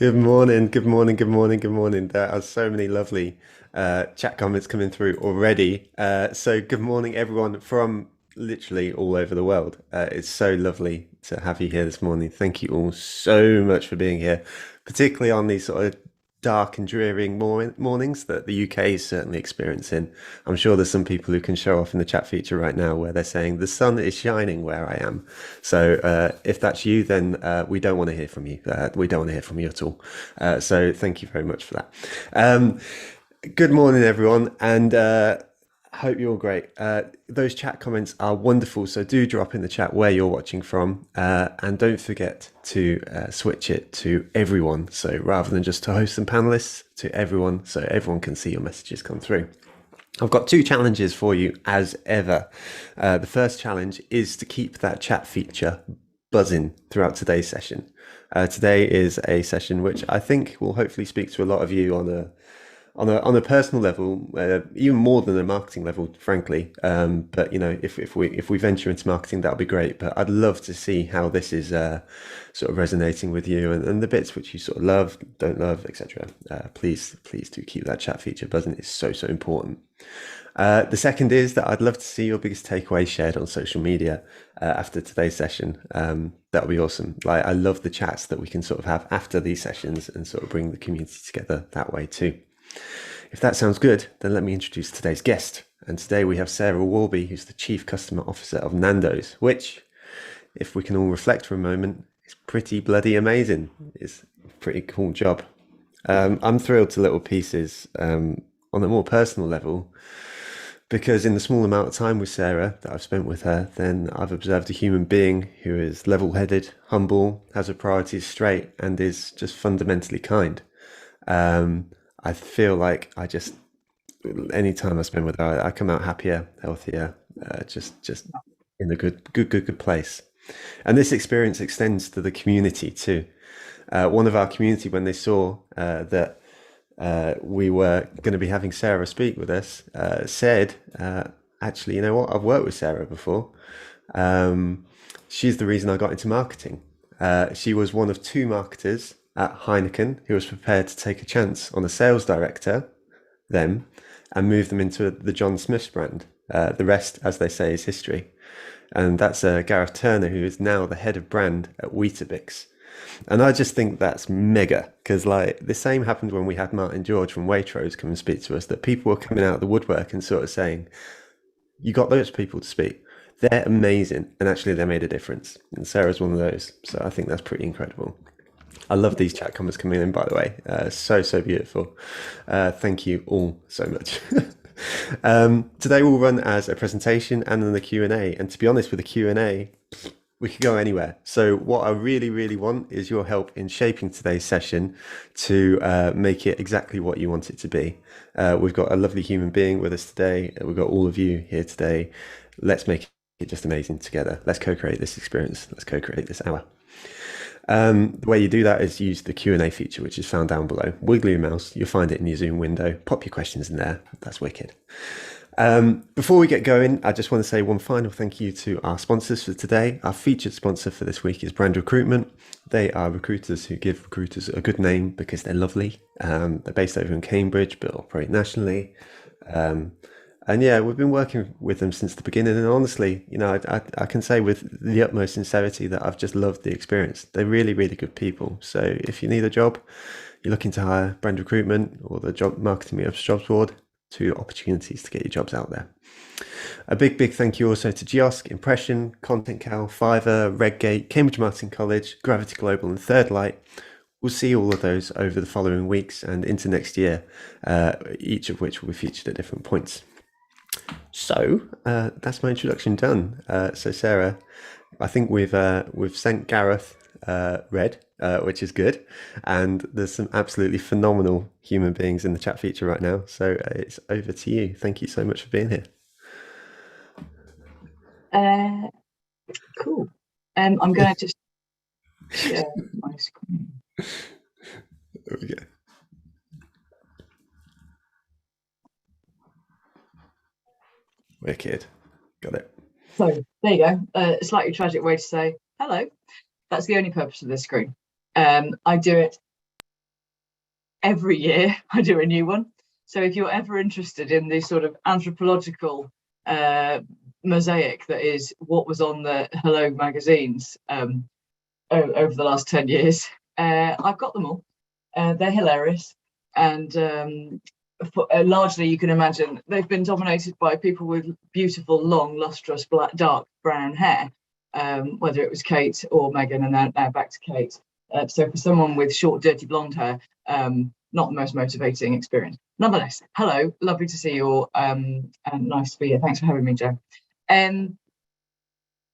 Good morning, good morning, good morning, good morning. There are so many lovely chat comments coming through already. So, good morning, everyone from literally all over the world. It's so lovely to have you here this morning. Thank you all so much for being here, particularly on these sort of dark and dreary mornings that the UK is certainly experiencing. I'm sure there's some people who can show off in the chat feature right now where they're saying the sun is shining where I am. So if that's you, then we don't want to hear from you. We don't want to hear from you at all. So thank you very much for that. Good morning, everyone, and hope you're all great. Those chat comments are wonderful, so do drop in the chat where you're watching from, and don't forget to switch it to everyone. So rather than just to hosts and panelists, to everyone, so everyone can see your messages come through. I've got two challenges for you as ever. The first challenge is to keep that chat feature buzzing throughout today's session. Today is a session which I think will hopefully speak to a lot of you on a personal level, even more than a marketing level, frankly. But you know, if we venture into marketing, that'll be great. But I'd love to see how this is sort of resonating with you and the bits which you sort of love, don't love, etc. Please do keep that chat feature buzzing. It's so important. The second is that I'd love to see your biggest takeaway shared on social media after today's session. That'll be awesome. Like, I love the chats that we can sort of have after these sessions and sort of bring the community together that way too. If that sounds good, then let me introduce today's guest. And today we have Sarah Warby, who's the Chief Customer Officer of Nandos, which, if we can all reflect for a moment, is pretty bloody amazing. It's a pretty cool job. I'm thrilled to little pieces on a more personal level, because in the small amount of time with Sarah that I've spent with her, then I've observed a human being who is level-headed, humble, has her priorities straight, and is just fundamentally kind. I feel like any time I spend with her, I come out happier, healthier, just in a good place. And this experience extends to the community too. One of our community, when they saw that we were going to be having Sarah speak with us, said, actually, you know what? I've worked with Sarah before. She's the reason I got into marketing. She was one of two marketers at Heineken who was prepared to take a chance on a sales director, them, and move them into the John Smith's brand. The rest, as they say, is history. And that's Gareth Turner, who is now the head of brand at Weetabix. And I just think that's mega, because like the same happened when we had Martin George from Waitrose come and speak to us, that people were coming out of the woodwork and sort of saying, you got those people to speak. They're amazing. And actually they made a difference. And Sarah's one of those. So I think that's pretty incredible. I love these chat comments coming in, by the way. So beautiful. Thank you all so much. Today we'll run as a presentation and then the Q&A. And to be honest, with the Q&A, we could go anywhere. So what I really want is your help in shaping today's session to make it exactly what you want it to be. We've got a lovely human being with us today. We've got all of you here today. Let's make it just amazing together. Let's co-create this experience. Let's co-create this hour. The way you do that is use the Q&A feature, which is found down below. Wiggle your mouse, you'll find it in your Zoom window. Pop your questions in there. That's wicked. Before we get going, I just want to say one final thank you to our sponsors for today. Our featured sponsor for this week is Brand Recruitment. They are recruiters who give recruiters a good name because they're lovely. They're based over in Cambridge, but operate nationally. And yeah, we've been working with them since the beginning. And honestly, you know, I can say with the utmost sincerity that I've just loved the experience. They're really good people. So if you need a job, you're looking to hire Brand Recruitment or the Job Marketing Meetups jobs board, two opportunities to get your jobs out there. A big thank you also to Geosk, Impression, Content Cal, Fiverr, Redgate, Cambridge Marketing College, Gravity Global and Third Light. We'll see all of those over the following weeks and into next year, each of which will be featured at different points. So that's my introduction done. So Sarah, I think we've sent Gareth red, which is good, and there's some absolutely phenomenal human beings in the chat feature right now. So it's over to you. Thank you so much for being here. Cool. I'm going to just share my screen. There we go. Wicked. Got it. So there you go. A slightly tragic way to say hello. That's the only purpose of this screen. I do it every year I do a new one. So if you're ever interested in this sort of anthropological mosaic that is what was on the Hello magazines over the last 10 years, I've got them all. They're hilarious. And largely, you can imagine, they've been dominated by people with beautiful, long, lustrous, black, dark brown hair, whether it was Kate or Meghan, and now back to Kate. So for someone with short, dirty blonde hair, not the most motivating experience. Nonetheless, hello, lovely to see you all, and nice to be here. Thanks for having me, Jo. And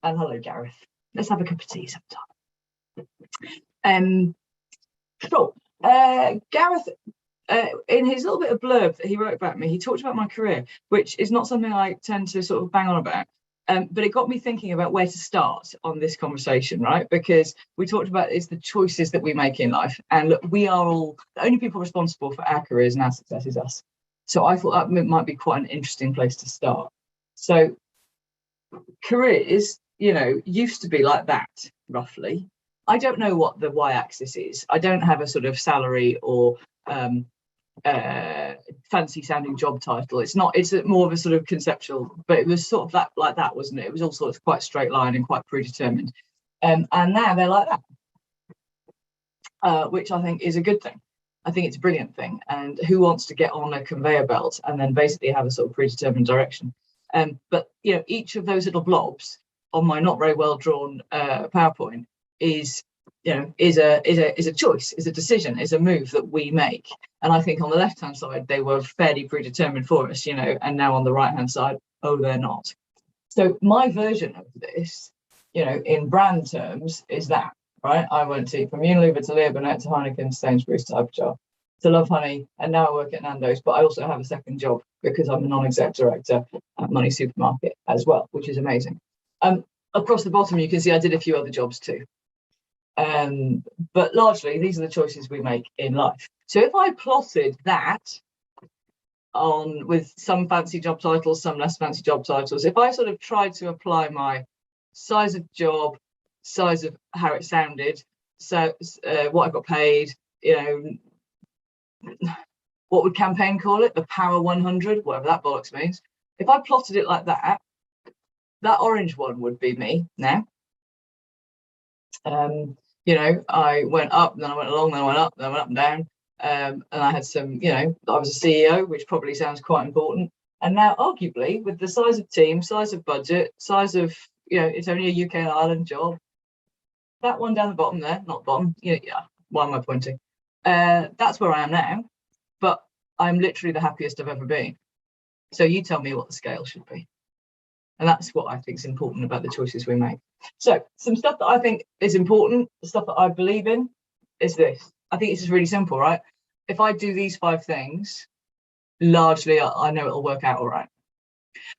hello, Gareth. Let's have a cup of tea sometime. Sure. Gareth, in his little bit of blurb that he wrote about me, he talked about my career, which is not something I tend to sort of bang on about. But it got me thinking about where to start on this conversation, right? Because we talked about is the choices that we make in life. And look, we are all, the only people responsible for our careers and our success is us. So I thought that might be quite an interesting place to start. So careers, used to be like that, roughly. I don't know what the y-axis is. I don't have a sort of salary or fancy sounding job title. It's more of a sort of conceptual, but it was sort of like that, wasn't it? It was all sort of quite straight line and quite predetermined. And now they're like that, which I think is a good thing. I think it's a brilliant thing. And who wants to get on a conveyor belt and then basically have a sort of predetermined direction? But each of those little blobs on my not very well drawn PowerPoint is a choice, is a decision, is a move that we make. And I think on the left hand side they were fairly predetermined for us, and now on the right hand side, oh, they're not. So my version of this, in brand terms, is that, right? I went from Unilever to Leo Burnett to Heineken to Sainsbury's to Hyperjar to Lovehoney, and now I work at Nandos, but I also have a second job because I'm a non-exec director at Money Supermarket as well, which is amazing. Across the bottom you can see I did a few other jobs too. But largely these are the choices we make in life. So if I plotted that on with some fancy job titles, some less fancy job titles, if I sort of tried to apply my size of job, size of how it sounded, so what I got paid, what would campaign call it? The Power 100, whatever that bollocks means. If I plotted it like that, that orange one would be me now. I went up, then I went along, then I went up, then I went up and down. And I had some, I was a CEO, which probably sounds quite important. And now, arguably, with the size of team, size of budget, size of, it's only a UK and Ireland job. That one down the bottom there, not bottom, why am I pointing? That's where I am now, but I'm literally the happiest I've ever been. So you tell me what the scale should be. And that's what I think is important about the choices we make. So some stuff that I think is important, the stuff that I believe in, is this. I think it's just really simple, right? If I do these 5 things, largely I know it'll work out all right.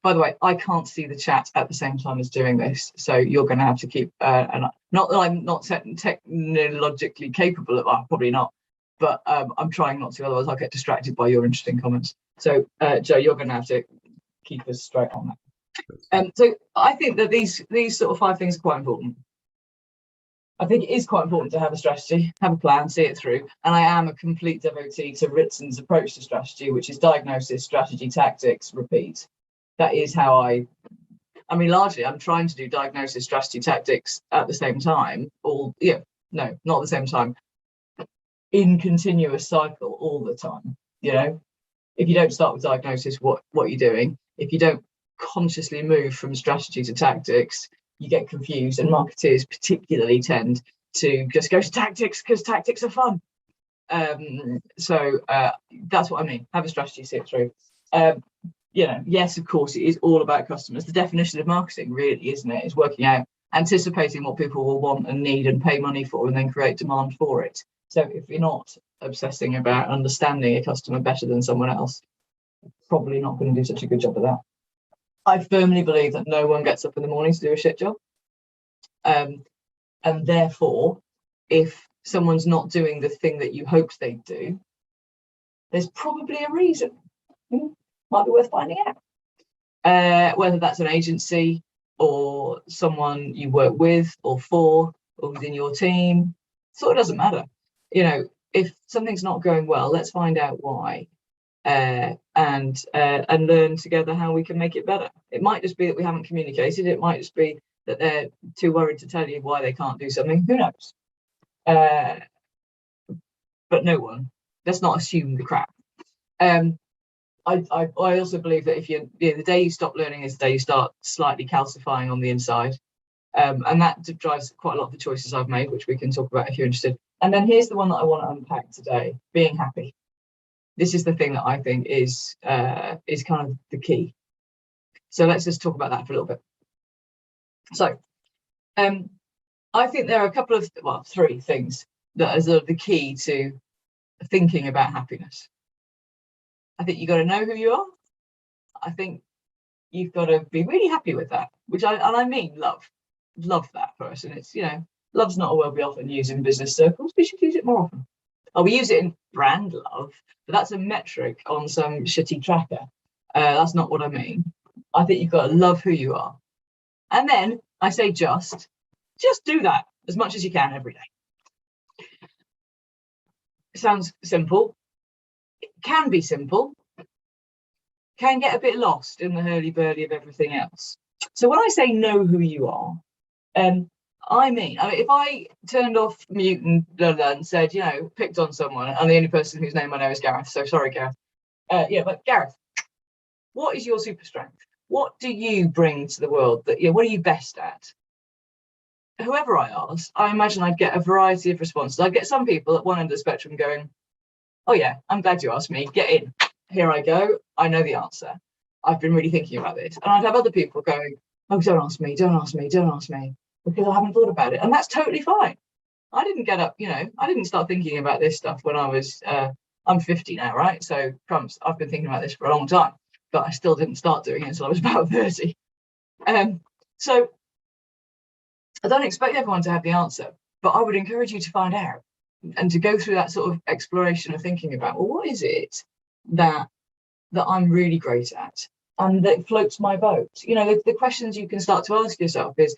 By the way, I can't see the chat at the same time as doing this, so you're going to have to keep, and not that I'm not technologically capable of, probably not, but I'm trying not to, otherwise I'll get distracted by your interesting comments. So Jo, you're going to have to keep us straight on that. So I think that these sort of 5 things are quite important. I think it is quite important to have a strategy, have a plan, see it through. And I am a complete devotee to Ritson's approach to strategy, which is diagnosis, strategy, tactics, repeat. That is how largely I'm trying to do diagnosis, strategy, tactics at the same time. Not at the same time. In continuous cycle all the time. If you don't start with diagnosis, what are you doing? If you don't consciously move from strategy to tactics, you get confused, and marketeers particularly tend to just go to tactics because tactics are fun. So that's what I mean. Have a strategy, see it through. Yes, of course, it is all about customers. The definition of marketing, really, isn't it? Is working out, anticipating what people will want and need and pay money for, and then create demand for it. So if you're not obsessing about understanding a customer better than someone else, probably not going to do such a good job of that. I firmly believe that no one gets up in the morning to do a shit job. And therefore, if someone's not doing the thing that you hoped they'd do, there's probably a reason. Might be worth finding out. Whether that's an agency or someone you work with or for or within your team, sort of doesn't matter. if something's not going well, let's find out why, and learn together how we can make it better. It might just be that we haven't communicated. It might just be that they're too worried to tell you why they can't do something. Who knows? But no one. Let's not assume the crap. I also believe that if the day you stop learning is the day you start slightly calcifying on the inside. And that drives quite a lot of the choices I've made, which we can talk about if you're interested. And then here's the one that I want to unpack today: being happy. This is the thing that I think is kind of the key. So let's just talk about that for a little bit. So I think there are a couple of, three things that are sort of the key to thinking about happiness. I think you've got to know who you are. I think you've got to be really happy with that, I mean love that person. It's, love's not a word we often use in business circles. We should use it more often. We use it in brand love, but that's a metric on some shitty tracker. That's not what I mean. I think you've got to love who you are. And then I say just do that as much as you can every day. It sounds simple. It can be simple. Can get a bit lost in the hurly-burly of everything else. So when I say know who you are, I mean, if I turned off mute and said, picked on someone, I'm the only person whose name I know is Gareth, so sorry, Gareth. But Gareth, what is your super strength? What do you bring to the world? What are you best at? Whoever I ask, I imagine I'd get a variety of responses. I'd get some people at one end of the spectrum going, oh yeah, I'm glad you asked me, get in. Here I go, I know the answer. I've been really thinking about this. And I'd have other people going, oh, don't ask me, because I haven't thought about it. And that's totally fine. I didn't get up, I didn't start thinking about this stuff when I was, I'm 50 now, right? So crumbs, I've been thinking about this for a long time, but I still didn't start doing it until I was about 30. So I don't expect everyone to have the answer, but I would encourage you to find out and to go through that sort of exploration of thinking about, well, what is it that I'm really great at and that floats my boat? The questions you can start to ask yourself is,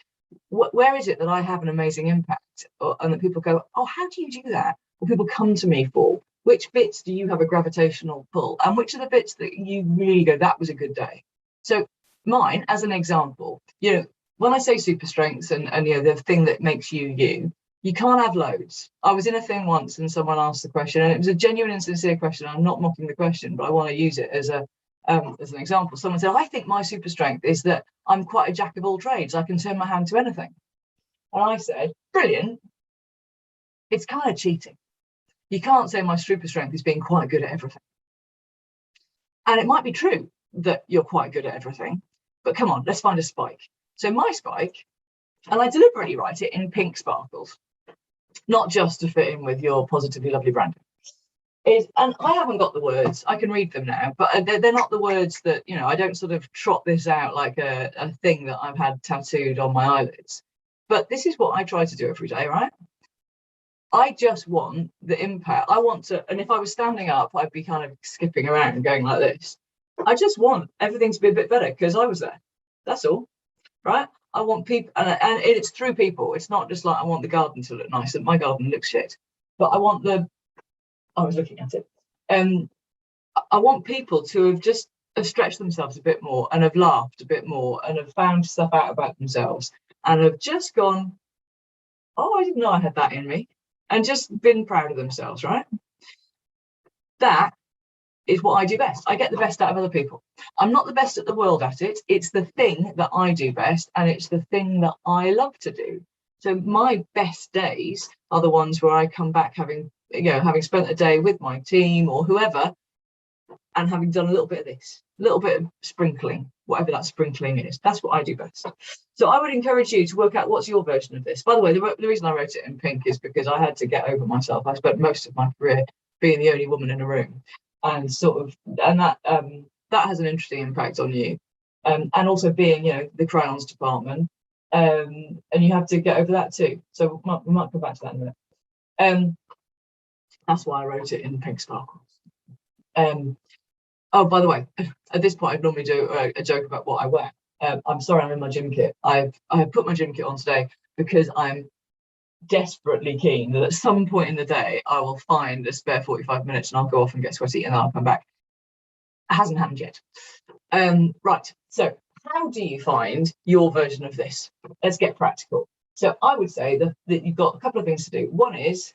where is it that I have an amazing impact? And that people go, oh, how do you do that? Or people come to me for, which bits do you have a gravitational pull? And which are the bits that you really go, that was a good day? So mine, as an example, when I say super strengths and the thing that makes you, you can't have loads. I was in a thing once and someone asked the question, and it was a genuine and sincere question. I'm not mocking the question, but I want to use it as an example. Someone said, I think my super strength is that I'm quite a jack of all trades. I can turn my hand to anything. And I said, brilliant. It's kind of cheating. You can't say my super strength is being quite good at everything. And it might be true that you're quite good at everything, but come on, let's find a spike. So my spike, and I deliberately write it in pink sparkles, not just to fit in with your positively lovely branding, and I haven't got the words, I can read them now, but they're not the words that, I don't sort of trot this out like a thing that I've had tattooed on my eyelids. But this is what I try to do every day, right? I just want the impact. I want to, and if I was standing up, I'd be kind of skipping around and going like this. I just want everything to be a bit better because I was there. That's all, right? I want people, and it's through people. It's not just like I want the garden to look nice, and my garden looks shit. But I was looking at it. I want people to have stretched themselves a bit more and have laughed a bit more and have found stuff out about themselves and have just gone, oh, I didn't know I had that in me, and just been proud of themselves, right? That is what I do best. I get the best out of other people. I'm not the best at the world at it. It's the thing that I do best, and it's the thing that I love to do. So my best days are the ones where I come back having spent a day with my team or whoever, and having done a little bit of this, a little bit of sprinkling, whatever that sprinkling is. That's what I do best. So I would encourage you to work out what's your version of this. By the way, the reason I wrote it in pink is because I had to get over myself. I spent most of my career being the only woman in a room, and that has an interesting impact on you, and also being the crayons department, and you have to get over that too. So we might come back to that in a minute. That's why I wrote it in pink sparkles. Oh, by the way, at this point I'd normally do a joke about what I wear. I'm sorry, I'm in my gym kit. I have put my gym kit on today because I'm desperately keen that at some point in the day I will find a spare 45 minutes and I'll go off and get sweaty and then I'll come back. It hasn't happened yet. Right, so how do you find your version of this? Let's get practical. So I would say that you've got a couple of things to do. One is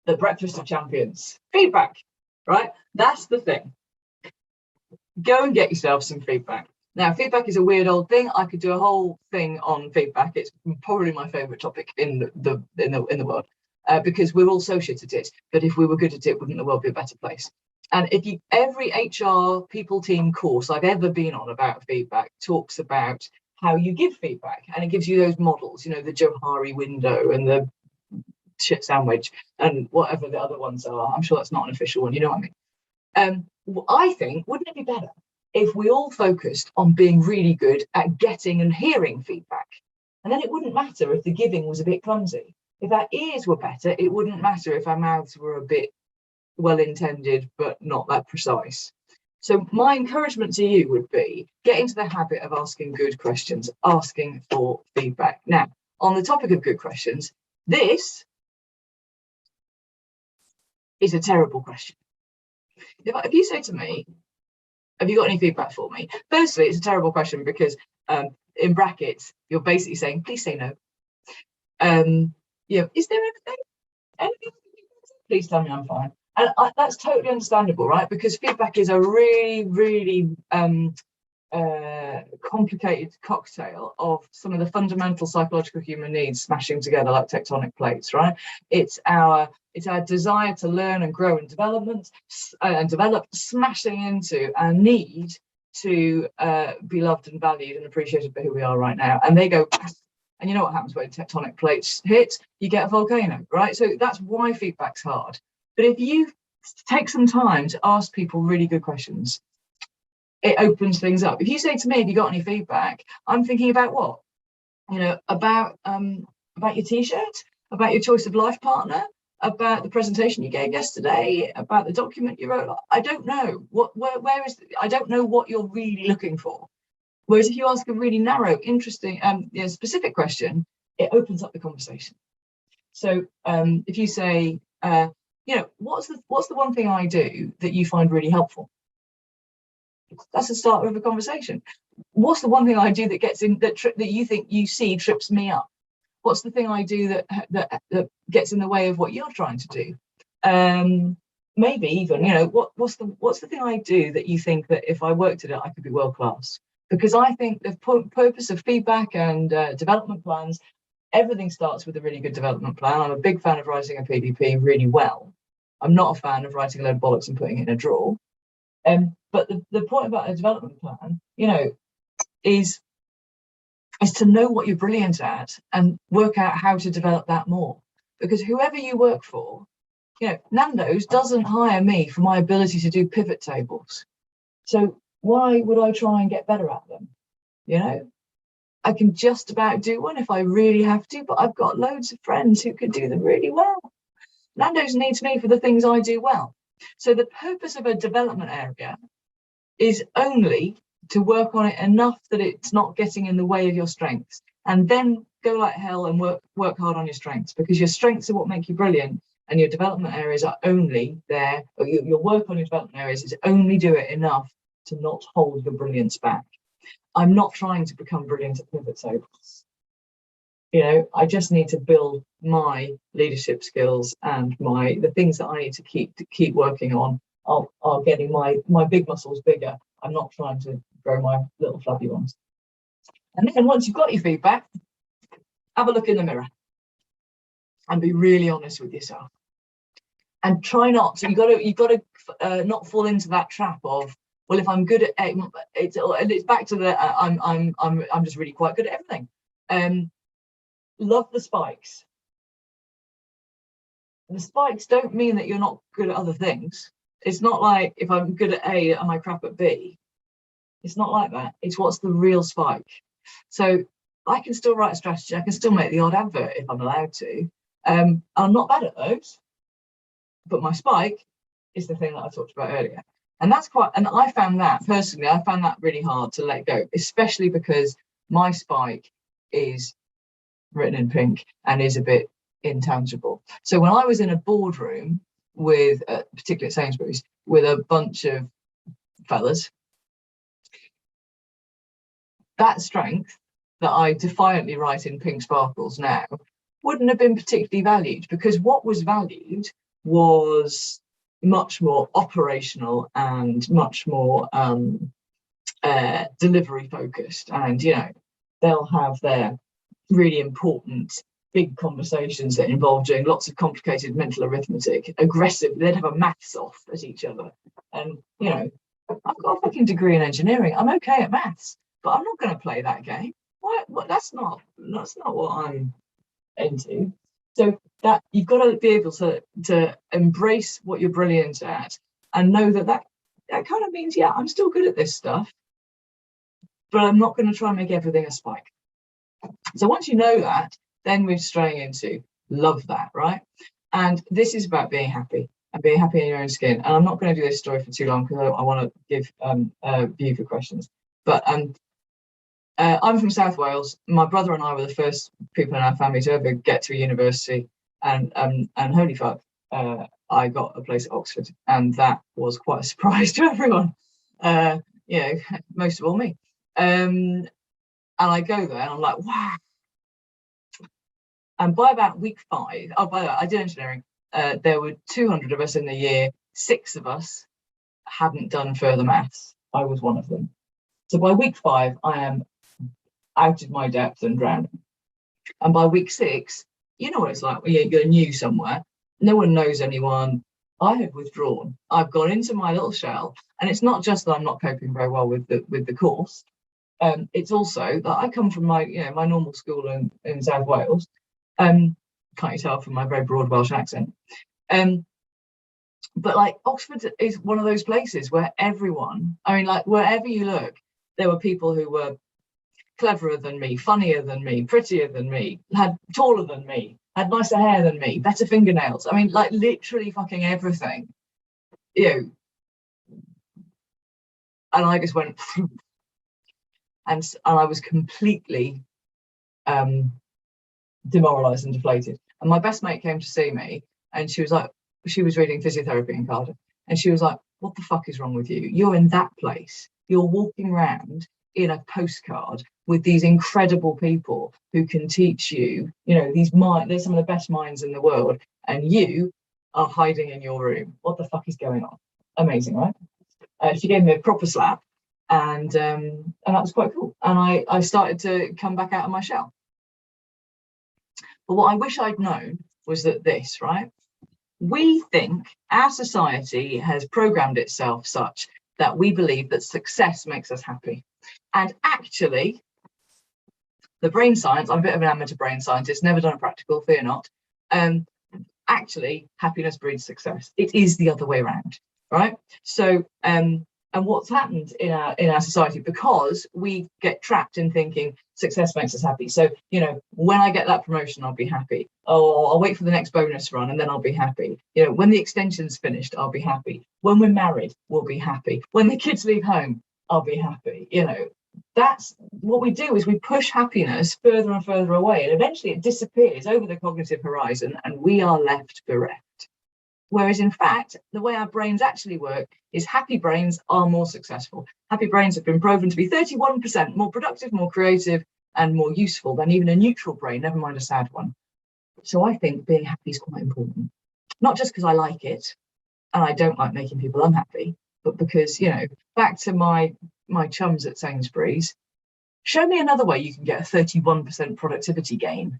the breakfast of champions, feedback, right? That's the thing. Go and get yourself some feedback. Now, feedback is a weird old thing. I could do a whole thing on feedback. It's probably my favourite topic in the world, because we're all so shit at it. But if we were good at it, wouldn't the world be a better place? And every HR people team course I've ever been on about feedback talks about how you give feedback, and it gives you those models, you know, the Johari window and the shit sandwich and whatever the other ones are. I'm sure that's not an official one, you know what I mean? I think, wouldn't it be better if we all focused on being really good at getting and hearing feedback? And then it wouldn't matter if the giving was a bit clumsy. If our ears were better, it wouldn't matter if our mouths were a bit well-intended but not that precise. So my encouragement to you would be, get into the habit of asking good questions, asking for feedback. Now, on the topic of good questions, this is a terrible question. If you say to me, have you got any feedback for me? Firstly, it's a terrible question because in brackets, you're basically saying, please say no. Is there anything? Please tell me I'm fine. And that's totally understandable, right? Because feedback is a really, really complicated cocktail of some of the fundamental psychological human needs smashing together like tectonic plates, right? It's our desire to learn and grow and develop, smashing into our need to be loved and valued and appreciated for who we are right now. And they go, and you know what happens when tectonic plates hit? You get a volcano, right? So that's why feedback's hard. But if you take some time to ask people really good questions, it opens things up. If you say to me, have you got any feedback? I'm thinking about what? You know, about your t-shirt, about your choice of life partner, about the presentation you gave yesterday, about the document you wrote. I don't know. I don't know what you're really looking for. Whereas if you ask a really narrow, interesting, specific question, it opens up the conversation. So if you say, what's the one thing I do that you find really helpful? That's the start of a conversation. What's the one thing I do that gets in that you think you see trips me up? What's the thing I do that gets in the way of what you're trying to do? Maybe even, what's the thing I do that you think that if I worked at it, I could be world class? Because I think the purpose of feedback and development plans, everything starts with a really good development plan. I'm a big fan of writing a PDP really well. I'm not a fan of writing a load of bollocks and putting it in a drawer. But the point about a development plan, is to know what you're brilliant at and work out how to develop that more. Because whoever you work for, Nandos doesn't hire me for my ability to do pivot tables. So why would I try and get better at them? I can just about do one if I really have to, but I've got loads of friends who could do them really well. Nandos needs me for the things I do well. So the purpose of a development area is only to work on it enough that it's not getting in the way of your strengths, and then go like hell and work hard on your strengths, because your strengths are what make you brilliant, and your development areas are only there, or your work on your development areas is only do it enough to not hold your brilliance back. I'm not trying to become brilliant at pivot tables. I just need to build my leadership skills and the things that I need to keep working on are getting my big muscles bigger. I'm not trying to grow my little flabby ones. And then once you've got your feedback, have a look in the mirror and be really honest with yourself. And try not. So you've got to not fall into that trap of, well, if I'm good at it's back to the I'm just really quite good at everything. Love the spikes. The spikes don't mean that you're not good at other things. It's not like if I'm good at A, am I crap at B? It's not like that. It's what's the real spike. So I can still write a strategy. I can still make the odd advert if I'm allowed to. I'm not bad at those, but my spike is the thing that I talked about earlier. And I found that really hard to let go, especially because my spike is written in pink and is a bit intangible. So when I was in a boardroom with, particularly at Sainsbury's, with a bunch of fellas, that strength that I defiantly write in pink sparkles now wouldn't have been particularly valued, because what was valued was much more operational and much more delivery focused. And, you know, they'll have their really important big conversations that involve doing lots of complicated mental arithmetic, aggressive. They'd have a maths off at each other. And, you know, I've got a fucking degree in engineering. I'm okay at maths, but I'm not going to play that game. What? That's not what I'm into. So that you've got to be able to embrace what you're brilliant at, and know that kind of means, yeah, I'm still good at this stuff, but I'm not going to try and make everything a spike. So once you know that, then we're straying into love that, right? And this is about being happy and being happy in your own skin. And I'm not going to do this story for too long because I want to give view for questions. But I'm from South Wales. My brother and I were the first people in our family to ever get to a university, and holy fuck, I got a place at Oxford, and that was quite a surprise to everyone. You know, most of all me. And I go there, and I'm like, wow. And by about week 5, by the way, I did engineering. There were 200 of us in the year. 6 of us hadn't done further maths. I was one of them. So by week 5, I am out of my depth and drowning. And by week 6, you know what it's like when you're new somewhere. No one knows anyone. I have withdrawn. I've gone into my little shell. And it's not just that I'm not coping very well with the course. It's also that I come from my normal school in South Wales. Can't you tell from my very broad Welsh accent? But like Oxford is one of those places where everyone, I mean, like wherever you look, there were people who were cleverer than me, funnier than me, prettier than me, had taller than me, had nicer hair than me, better fingernails. I mean, like literally fucking everything, you know. And I just went, and I was completely demoralised and deflated. And my best mate came to see me, and she was like, she was reading physiotherapy in Cardiff, and she was like, what the fuck is wrong with you? You're in that place. You're walking around in a postcard with these incredible people who can teach you, you know, they're some of the best minds in the world, and you are hiding in your room. What the fuck is going on? Amazing, right? She gave me a proper slap, and that was quite cool. And I started to come back out of my shell. But what I wish I'd known was that this, right? We think our society has programmed itself such that we believe that success makes us happy. And actually, the brain science, I'm a bit of an amateur brain scientist, never done a practical, fear not. Actually, happiness breeds success. It is the other way around, right? So, and what's happened in our society, because we get trapped in thinking success makes us happy. So, you know, when I get that promotion, I'll be happy. Oh, I'll wait for the next bonus run and then I'll be happy. You know, when the extension's finished, I'll be happy. When we're married, we'll be happy. When the kids leave home, I'll be happy. You know, that's what we do, is we push happiness further and further away, and eventually it disappears over the cognitive horizon and we are left bereft. Whereas in fact, the way our brains actually work is happy brains are more successful. Happy brains have been proven to be 31% more productive, more creative, and more useful than even a neutral brain, never mind a sad one. So I think being happy is quite important. Not just because I like it, and I don't like making people unhappy, but because, you know, back to my chums at Sainsbury's, show me another way you can get a 31% productivity gain.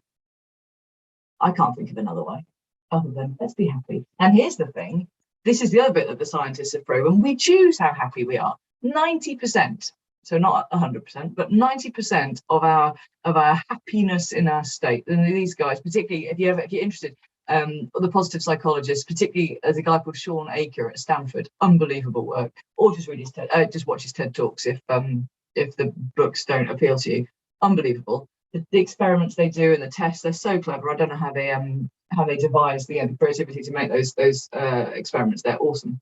I can't think of another way other than let's be happy. And here's the thing, this is the other bit that the scientists have proven, we choose how happy we are. 90%, so not 100%, but 90% of our happiness in our state. And these guys, particularly if you're interested, the positive psychologists, particularly the guy called Sean Aker at Stanford, unbelievable work. Or just read his just watch his TED Talks if the books don't appeal to you. Unbelievable. The experiments they do and the tests, they're so clever. I don't know how they devise the creativity to make those experiments. They're awesome.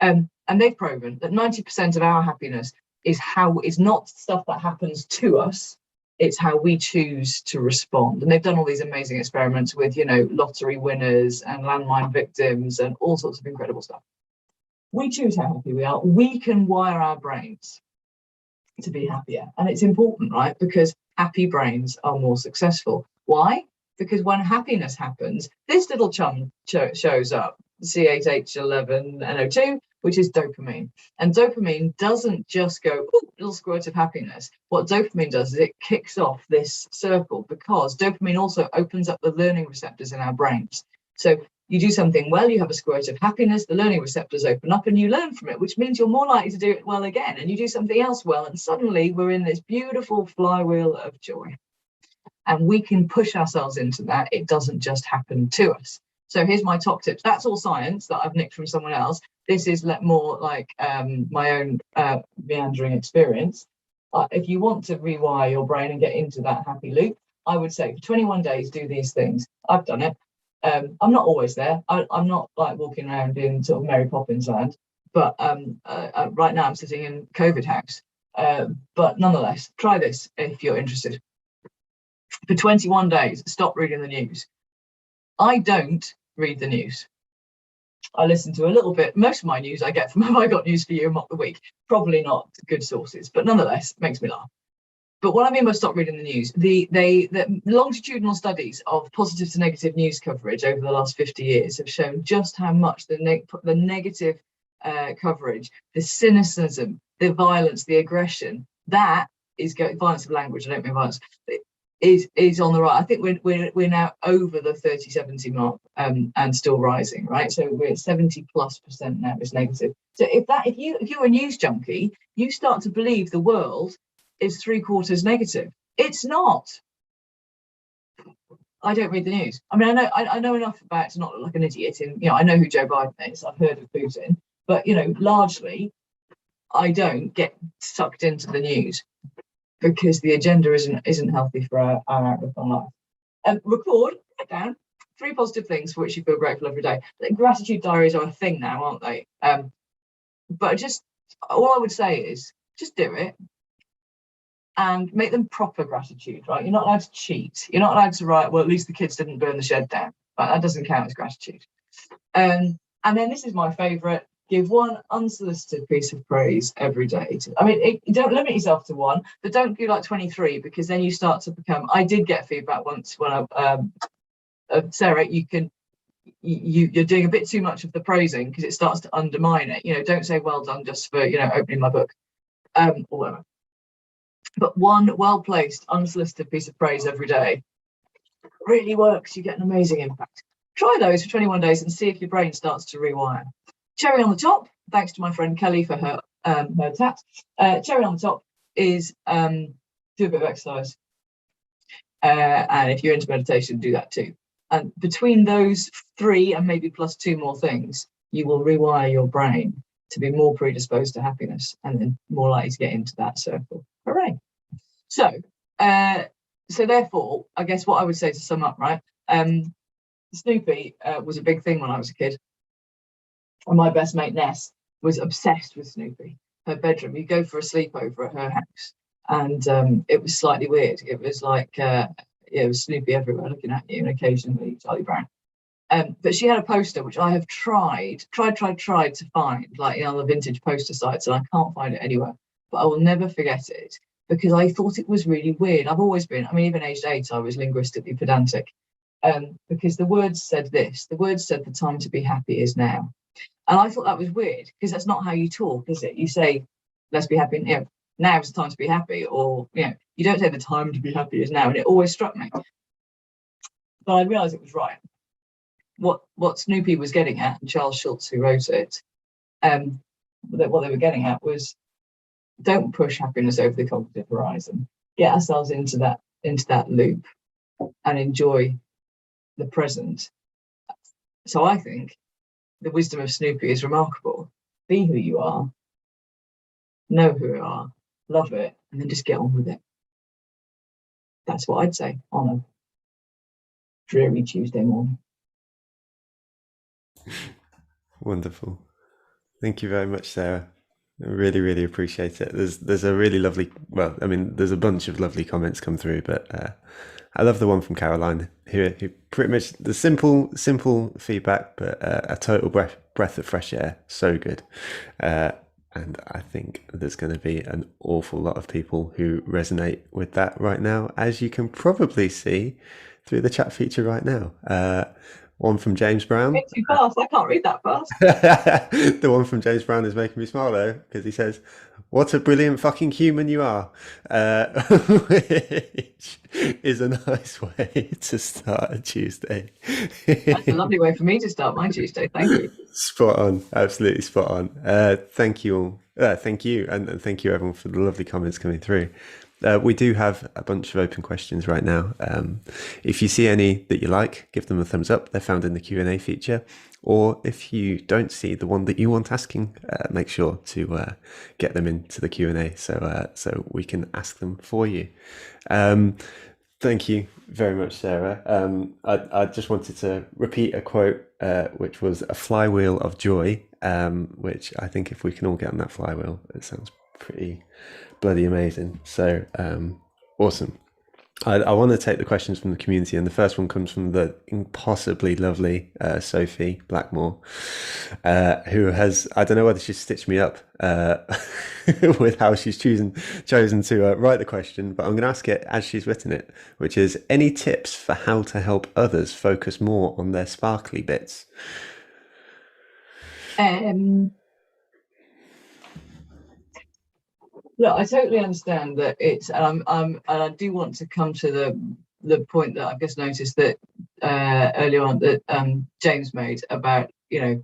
And they've proven that 90% of our happiness is not stuff that happens to us. It's how we choose to respond. And they've done all these amazing experiments with, lottery winners and landmine victims and all sorts of incredible stuff. We choose how happy we are. We can wire our brains to be happier. And it's important, right? Because happy brains are more successful. Why? Because when happiness happens, this little chum shows up, C8H11NO2, which is dopamine. And dopamine doesn't just go, ooh, little squirt of happiness. What dopamine does is it kicks off this circle, because dopamine also opens up the learning receptors in our brains. So you do something well, you have a squirt of happiness, the learning receptors open up and you learn from it, which means you're more likely to do it well again. And you do something else well, and suddenly we're in this beautiful flywheel of joy. And we can push ourselves into that. It doesn't just happen to us. So here's my top tips. That's all science that I've nicked from someone else. This is more like my own meandering experience. If you want to rewire your brain and get into that happy loop, I would say for 21 days, do these things. I've done it. I'm not always there. I'm not like walking around in sort of Mary Poppins land, but right now I'm sitting in COVID house. But nonetheless, try this if you're interested. For 21 days, stop reading the news. I don't read the news. I listen to a little bit. Most of my news I get from Have I Got News For You and Mock the Week. Probably not good sources, but nonetheless, it makes me laugh. But what I mean by stop reading the news, the longitudinal studies of positive to negative news coverage over the last 50 years have shown just how much the negative coverage, the cynicism, the violence, the aggression, that is violence of language. I don't mean violence. Is on the right. I think we're now over the 30-70 mark and still rising, right? So we're at 70+% now is negative. So if you're a news junkie, you start to believe the world is 3/4 negative. It's not. I don't read the news. I mean, I know enough about to not look like an idiot. And I know who Joe Biden is. I've heard of Putin, but largely, I don't get sucked into the news, because the agenda isn't healthy for our outlook on life. Write down 3 positive things for which you feel grateful every day. Gratitude diaries are a thing now, aren't they? But just all I would say is just do it and make them proper gratitude, right? You're not allowed to cheat. You're not allowed to write, well, at least the kids didn't burn the shed down. Right? That doesn't count as gratitude. And then this is my favourite. Give one unsolicited piece of praise every day. Don't limit yourself to one, but don't do like 23, because then you start to become. I did get feedback once when Sarah, you're doing a bit too much of the praising, because it starts to undermine it. Don't say well done just for opening my book, or whatever. But one well-placed, unsolicited piece of praise every day really works. You get an amazing impact. Try those for 21 days and see if your brain starts to rewire. Cherry on the top, thanks to my friend Kelly for her tat. Cherry on the top is do a bit of exercise. And if you're into meditation, do that too. And between those 3 and maybe plus 2 more things, you will rewire your brain to be more predisposed to happiness and then more likely to get into that circle. Hooray. So therefore, I guess what I would say to sum up, right? Snoopy was a big thing when I was a kid. And my best mate Ness was obsessed with Snoopy. Her bedroom, you go for a sleepover at her house, and it was slightly weird. It was like it was Snoopy everywhere looking at you, and occasionally Charlie Brown. But she had a poster which I have tried to find, like on the vintage poster sites, and I can't find it anywhere. But I will never forget it, because I thought it was really weird. I've always been, even aged 8, I was linguistically pedantic, because the words said this. The words said the time to be happy is now. And I thought that was weird, because that's not how you talk, is it? You say, let's be happy. Now is the time to be happy. Or, you don't say the time to be happy is now. And it always struck me. But I realised it was right. What Snoopy was getting at, and Charles Schultz, who wrote it, what they were getting at was, don't push happiness over the cognitive horizon. Get ourselves into that loop and enjoy the present. So I think the wisdom of Snoopy is remarkable. Be who you are, know who you are, love it, and then just get on with it. That's what I'd say on a dreary Tuesday morning. Wonderful. Thank you very much, Sarah. I really, really appreciate it. There's a really lovely, well, I mean, there's a bunch of lovely comments come through, but I love the one from Caroline, who pretty much the simple feedback, but a total breath of fresh air. So good. And I think there's going to be an awful lot of people who resonate with that right now, as you can probably see through the chat feature right now. One from James Brown. It's too fast. I can't read that fast. The one from James Brown is making me smile though, because he says, "What a brilliant fucking human you are," which is a nice way to start a Tuesday. That's a lovely way for me to start my Tuesday. Thank you. Spot on, absolutely spot on. Thank you all. Thank you, and thank you everyone for the lovely comments coming through. We do have a bunch of open questions right now. If you see any that you like, give them a thumbs up. They're found in the Q&A feature. Or if you don't see the one that you want asking, make sure to get them into the Q&A so we can ask them for you. Thank you very much, Sarah. I just wanted to repeat a quote, which was a flywheel of joy, which I think if we can all get on that flywheel, it sounds pretty bloody amazing. So awesome. I want to take the questions from the community, and the first one comes from the impossibly lovely Sophie Blackmore, who has, I don't know whether she's stitched me up with how she's chosen to write the question, but I'm going to ask it as she's written it, which is, any tips for how to help others focus more on their sparkly bits? Look, I totally understand that it's, and I do want to come to the point that I've just noticed that earlier on that James made about, you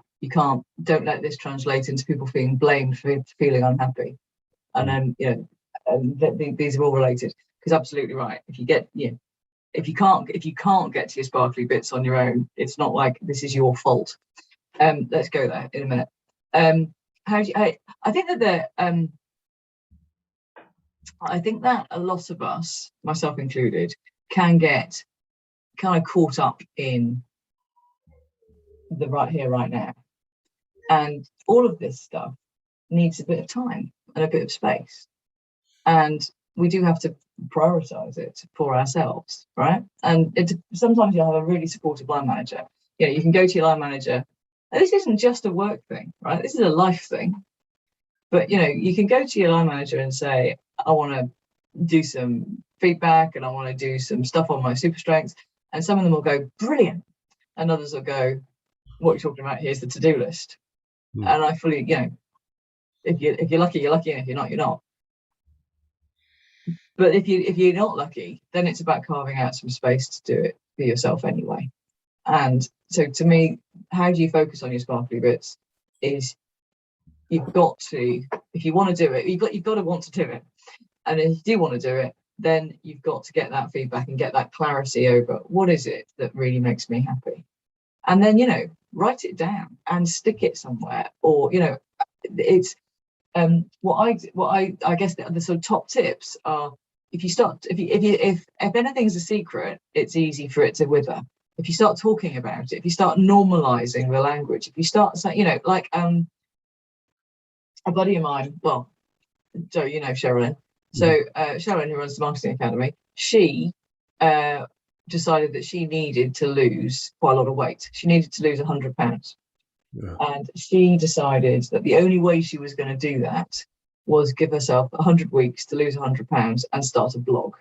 don't let this translate into people feeling blamed for feeling unhappy, and then these are all related, because absolutely right. If you can't get to your sparkly bits on your own, it's not like this is your fault. Let's go there in a minute. I think that a lot of us, myself included, can get kind of caught up in the right here, right now. And all of this stuff needs a bit of time and a bit of space. And we do have to prioritize it for ourselves, right? And sometimes you'll have a really supportive line manager. You can go to your line manager. And this isn't just a work thing, right? This is a life thing. But, you can go to your line manager and say, I want to do some feedback and I want to do some stuff on my super strengths. And some of them will go, brilliant. And others will go, what you're talking about here is the to-do list. And I fully, if you're lucky, you're lucky. And if you're not, you're not. But if you're not lucky, then it's about carving out some space to do it for yourself anyway. And so to me, how do you focus on your sparkly bits is, you've got to, if you want to do it, you've got to want to do it. And if you do want to do it, then you've got to get that feedback and get that clarity over what is it that really makes me happy. And then, write it down and stick it somewhere. Or, it's what I guess the sort of top tips are, if anything's a secret, it's easy for it to wither. If you start talking about it, if you start normalizing the language, if you start saying, like a buddy of mine, well, Joe, Sherilyn. So Sherilyn, who runs the Marketing Academy, she decided that she needed to lose quite a lot of weight. She needed to lose 100 pounds. Yeah. And she decided that the only way she was going to do that was give herself 100 weeks to lose 100 pounds and start a blog.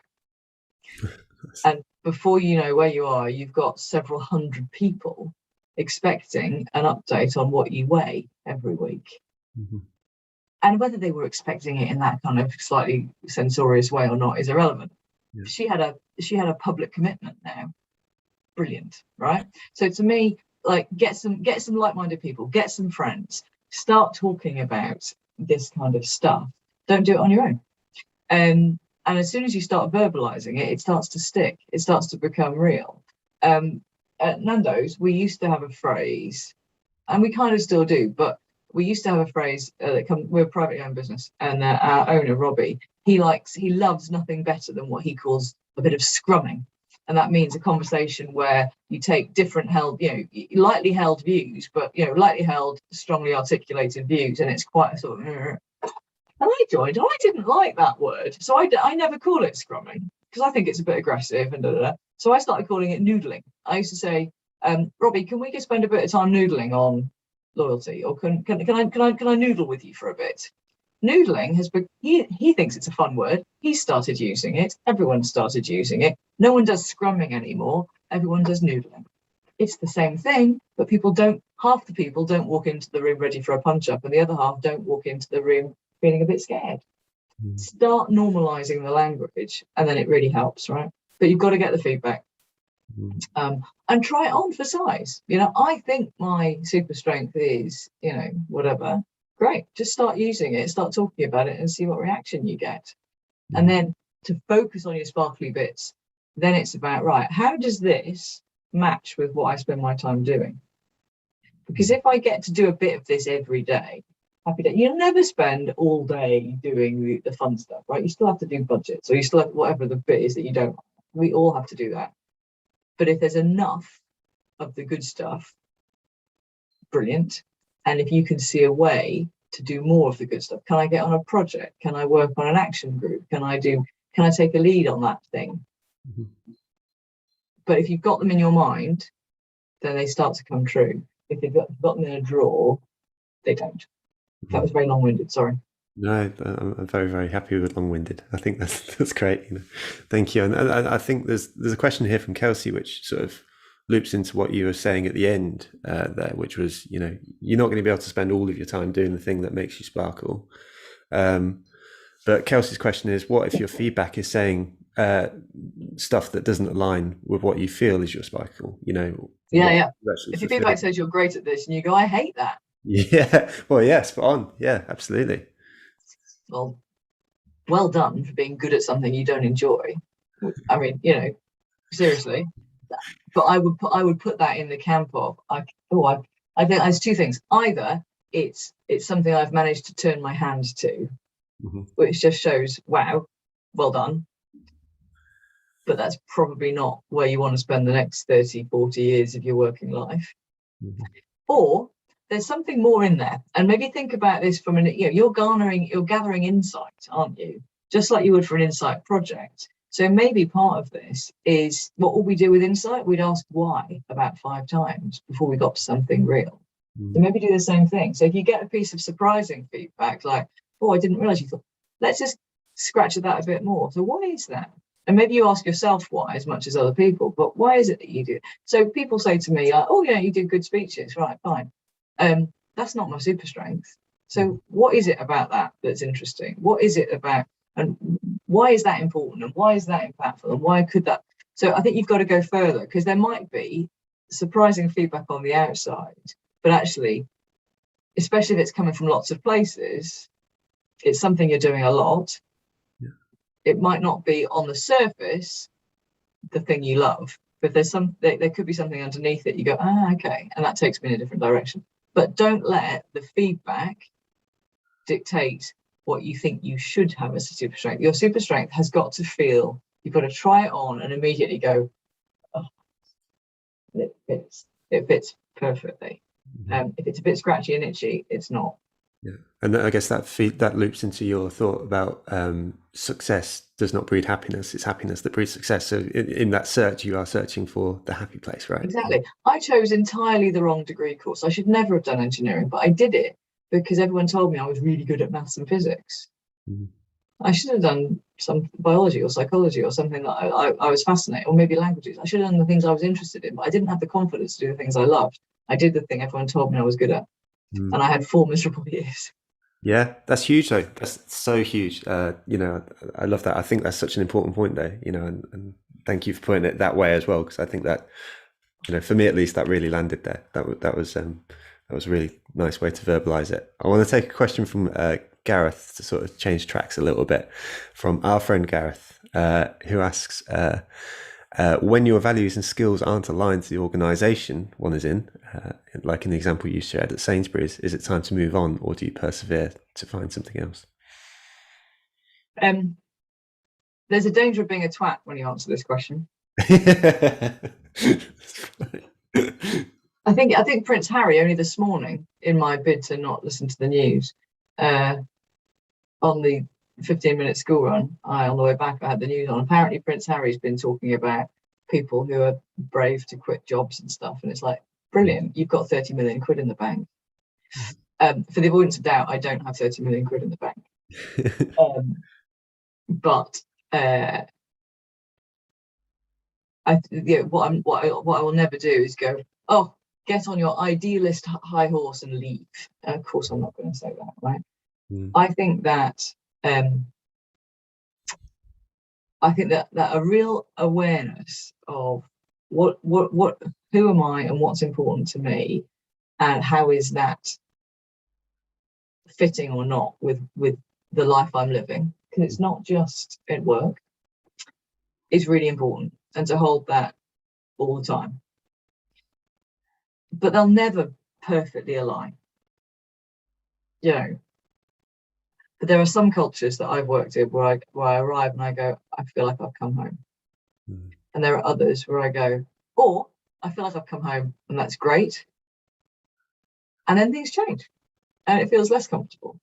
And before you know where you are, you've got several hundred people expecting an update on what you weigh every week. Mm-hmm. And whether they were expecting it in that kind of slightly censorious way or not is irrelevant. Yeah. She had a public commitment now. Brilliant, right? So to me, like, get some like-minded people, get some friends, start talking about this kind of stuff. Don't do it on your own. And as soon as you start verbalizing it, it starts to stick. It starts to become real. At Nandos, we used to have a phrase, and we kind of still do, but we used to have a phrase we're a privately owned business, and our owner, Robbie, he loves nothing better than what he calls a bit of scrumming. And that means a conversation where you take different lightly held views, but ligtly held, strongly articulated views, and it's quite a sort of And I joined, and I didn't like that word. So I never call it scrumming because I think it's a bit aggressive and da, da, da. So I started calling it noodling. I used to say, Robbie, can we just spend a bit of time noodling on loyalty? Or can I noodle with you for a bit? Noodling has been, he thinks it's a fun word. He started using it. Everyone started using it. No one does scrumming anymore. Everyone does noodling. It's the same thing, but half the people don't walk into the room ready for a punch up, and the other half don't walk into the room feeling a bit scared. Start normalizing the language, and then it really helps, right? But you've got to get the feedback. And try it on for size. I think my super strength is, whatever. Great. Just start using it, start talking about it and see what reaction you get. And then to focus on your sparkly bits, then it's about, right, how does this match with what I spend my time doing? Because if I get to do a bit of this every day, happy day, you'll never spend all day doing the fun stuff, right? You still have to do budgets, or you still have whatever the bit is that you don't. We all have to do that. But if there's enough of the good stuff, brilliant. And if you can see a way to do more of the good stuff, can I get on a project? Can I work on an action group? Can I take a lead on that thing? But if you've got them in your mind, then they start to come true. If you've got them in a drawer, they don't. That was very long-winded, sorry. No, I'm very, very happy with long-winded. I think that's great. Thank you. And I think there's a question here from Kelsey, which sort of loops into what you were saying at the end there, which was, you're not going to be able to spend all of your time doing the thing that makes you sparkle. But Kelsey's question is, what if your feedback is saying stuff that doesn't align with what you feel is your sparkle? Yeah. If your feedback says you're great at this and you go, I hate that. Yeah. Well, yeah, spot on. Yeah, absolutely. Well done for being good at something you don't enjoy. I mean, seriously. But I would put that in the camp of I think there's two things. Either it's something I've managed to turn my hand to, which just shows, wow, well done. But that's probably not where you want to spend the next 30, 40 years of your working life. Or there's something more in there. And maybe think about this from you're gathering insight, aren't you? Just like you would for an insight project. So maybe part of this is, what would we do with insight? We'd ask why about 5 times before we got to something real. So maybe do the same thing. So if you get a piece of surprising feedback, like, oh, I didn't realize you thought, let's just scratch at that a bit more. So why is that? And maybe you ask yourself why as much as other people, but why is it that you do? So people say to me, oh, yeah, you do good speeches. Right, fine. That's not my super strength. So what is it about that that's interesting? What is it about, and why is that important? And why is that impactful? And why could that? So I think you've got to go further, because there might be surprising feedback on the outside, but actually, especially if it's coming from lots of places, it's something you're doing a lot. Yeah. It might not be on the surface the thing you love, but there could be something underneath it. You go, okay, and that takes me in a different direction. But don't let the feedback dictate what you think you should have as a super strength. Your super strength has got to feel, you've got to try it on and immediately go, oh, it fits perfectly. If it's a bit scratchy and itchy, it's not. Yeah, and I guess that loops into your thought about success does not breed happiness. It's happiness that breeds success. So in that search, you are searching for the happy place, right? Exactly. I chose entirely the wrong degree course. I should never have done engineering, but I did it because everyone told me I was really good at maths and physics. I should have done some biology or psychology or something that I was fascinated, or maybe languages. I should have done the things I was interested in, but I didn't have the confidence to do the things I loved. I did the thing everyone told me I was good at. And I had 4 miserable years. Yeah, that's huge though. That's so huge. I love that. I think that's such an important point there, and thank you for putting it that way as well, because I think that, for me at least, that really landed there. That was a really nice way to verbalize it. I want to take a question from Gareth to sort of change tracks a little bit, from our friend Gareth, who asks, when your values and skills aren't aligned to the organization one is in, like in the example you shared at Sainsbury's, is it time to move on, or do you persevere to find something else? There's a danger of being a twat when you answer this question. I think Prince Harry, only this morning, in my bid to not listen to the news, on the 15-minute school run, on the way back, I had the news on. Apparently, Prince Harry's been talking about people who are brave to quit jobs and stuff. And it's like, brilliant, you've got 30 million quid in the bank. For the avoidance of doubt, I don't have 30 million quid in the bank. But what I will never do is go, oh, get on your idealist high horse and leave. Of course, I'm not going to say that, right? I think that that a real awareness of what who am I and what's important to me, and how is that fitting or not with the life I'm living, because it's not just at work, is really important, and to hold that all the time. But they'll never perfectly align, you know. But there are some cultures that I've worked in where I arrive and I go, I feel like I've come home. And there are others where I go, or I feel like I've come home and that's great. And then things change and it feels less comfortable.